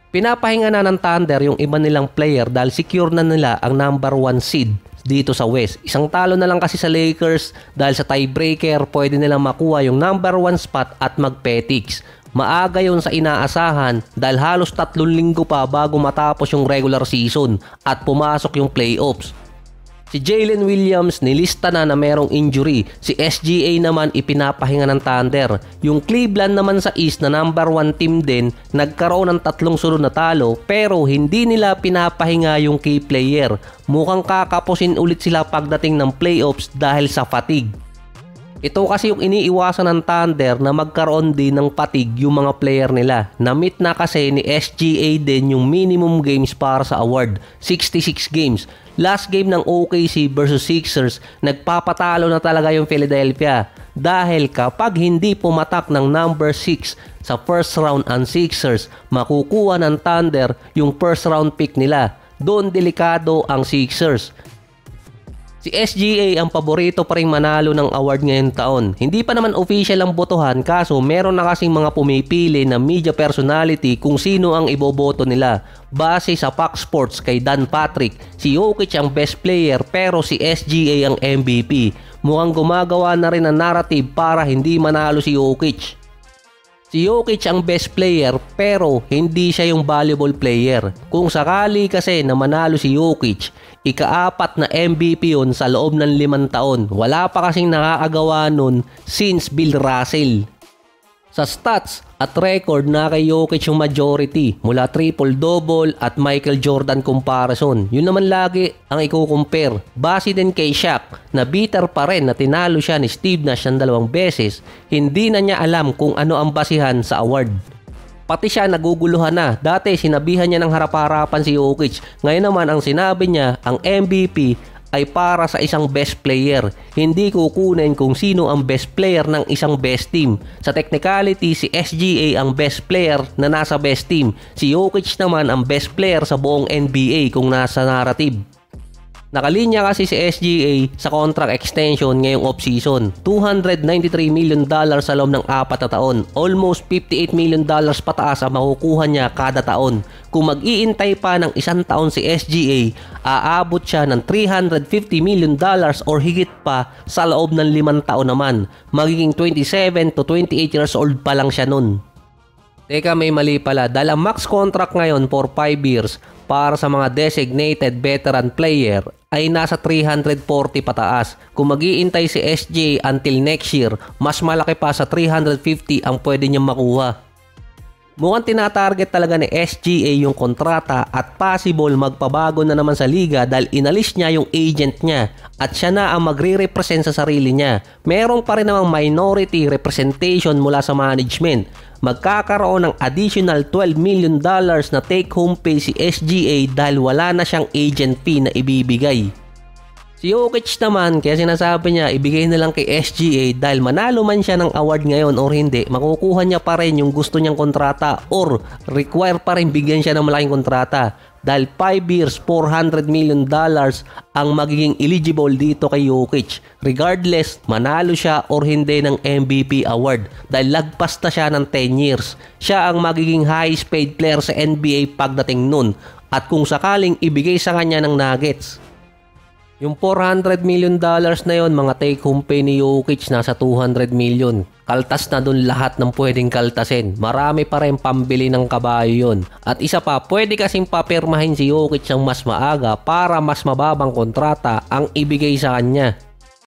Pinapahinga na ng Thunder yung iba nilang player dahil secure na nila ang number 1 seed dito sa West. Isang talo na lang kasi sa Lakers dahil sa tiebreaker pwede nilang makuha yung number 1 spot at mag-petics. Maaga yun sa inaasahan dahil halos 3 linggo pa bago matapos yung regular season at pumasok yung playoffs. Si Jalen Williams nilista na merong injury. Si SGA naman ipinapahinga ng Thunder. Yung Cleveland naman sa East na number 1 team din, nagkaroon ng 3 sunod na talo pero hindi nila pinapahinga yung key player. Mukhang kakapusin ulit sila pagdating ng playoffs dahil sa fatigue. Ito kasi yung iniiwasan ng Thunder na magkaroon din ng fatigue yung mga player nila. Na-meet na kasi ni SGA din yung minimum games para sa award, 66 games. Last game ng OKC versus Sixers, nagpapatalo na talaga yung Philadelphia. Dahil kapag hindi pumatak ng number 6 sa first round ang Sixers, makukuha ng Thunder yung first round pick nila. Doon delikado ang Sixers. Si SGA ang paborito pa rin manalo ng award ngayong taon. Hindi pa naman official ang botohan kaso meron na kasing mga pumipili na media personality kung sino ang iboboto nila. Base sa Fox Sports kay Dan Patrick, si Jokic ang best player pero si SGA ang MVP. Mukhang gumagawa na rin ang narrative para hindi manalo si Jokic. Si Jokic ang best player pero hindi siya yung valuable player. Kung sakali kasi na manalo si Jokic, ika-4 na MVP yun sa loob ng 5 taon. Wala pa kasing nakakagawa nun since Bill Russell. Sa stats at record na kay Jokic yung majority mula triple-double at Michael Jordan comparison. Yun naman lagi ang i-compare. Base din kay Shaq na bitter pa rin na tinalo siya ni Steve Nash ng 2 beses. Hindi na niya alam kung ano ang basihan sa award. Pati siya naguguluhan na. Dati sinabihan niya ng harap-harapan si Jokic. Ngayon naman ang sinabi niya, ang MVP ay para sa isang best player. Hindi kukunin kung sino ang best player ng isang best team. Sa technicality, si SGA ang best player na nasa best team. Si Jokic naman ang best player sa buong NBA kung nasa narrative. Nakalinya kasi si SGA sa contract extension ngayong offseason. $293 million sa loob ng 4 na taon. Almost $58 million pataas ang makukuha niya kada taon. Kung mag-iintay pa ng 1 taon si SGA, aabot siya ng $350 million or higit pa sa loob ng 5 taon naman. Magiging 27 to 28 years old pa lang siya nun. Teka, may mali pala. Dahil ang max contract ngayon for 5 years para sa mga designated veteran player ay nasa 340 pataas. Kung mag-iintay si SGA until next year, mas malaki pa sa 350 ang pwede niyang makuha. Mukhang tinatarget talaga ni SGA yung kontrata at possible magpabago na naman sa liga dahil inalis niya yung agent niya at siya na ang magre-represent sa sarili niya. Meron pa rin namang minority representation mula sa management. Magkakaroon ng additional $12 million na take-home pay si SGA dahil wala na siyang agent fee na ibibigay. Si Jokic naman, kaya sinasabi niya ibigay na lang kay SGA dahil manalo man siya ng award ngayon or hindi, makukuha niya pa rin yung gusto niyang kontrata or require pa rin bigyan siya ng malaking kontrata. Dahil 5 years, $400 million ang magiging eligible dito kay Jokic. Regardless, manalo siya or hindi ng MVP award dahil lagpas na siya ng 10 years. Siya ang magiging highest paid player sa NBA pagdating nun at kung sakaling ibigay sa kanya ng Nuggets. Yung $400 million na yon, mga take-home pay ni Jokic nasa $200 million. Kaltas na dun lahat ng pwedeng kaltasin. Marami pa rin pambili ng kabayo yon. At isa pa, pwede kasing papirmahin si Jokic ng mas maaga para mas mababang kontrata ang ibigay sa kanya.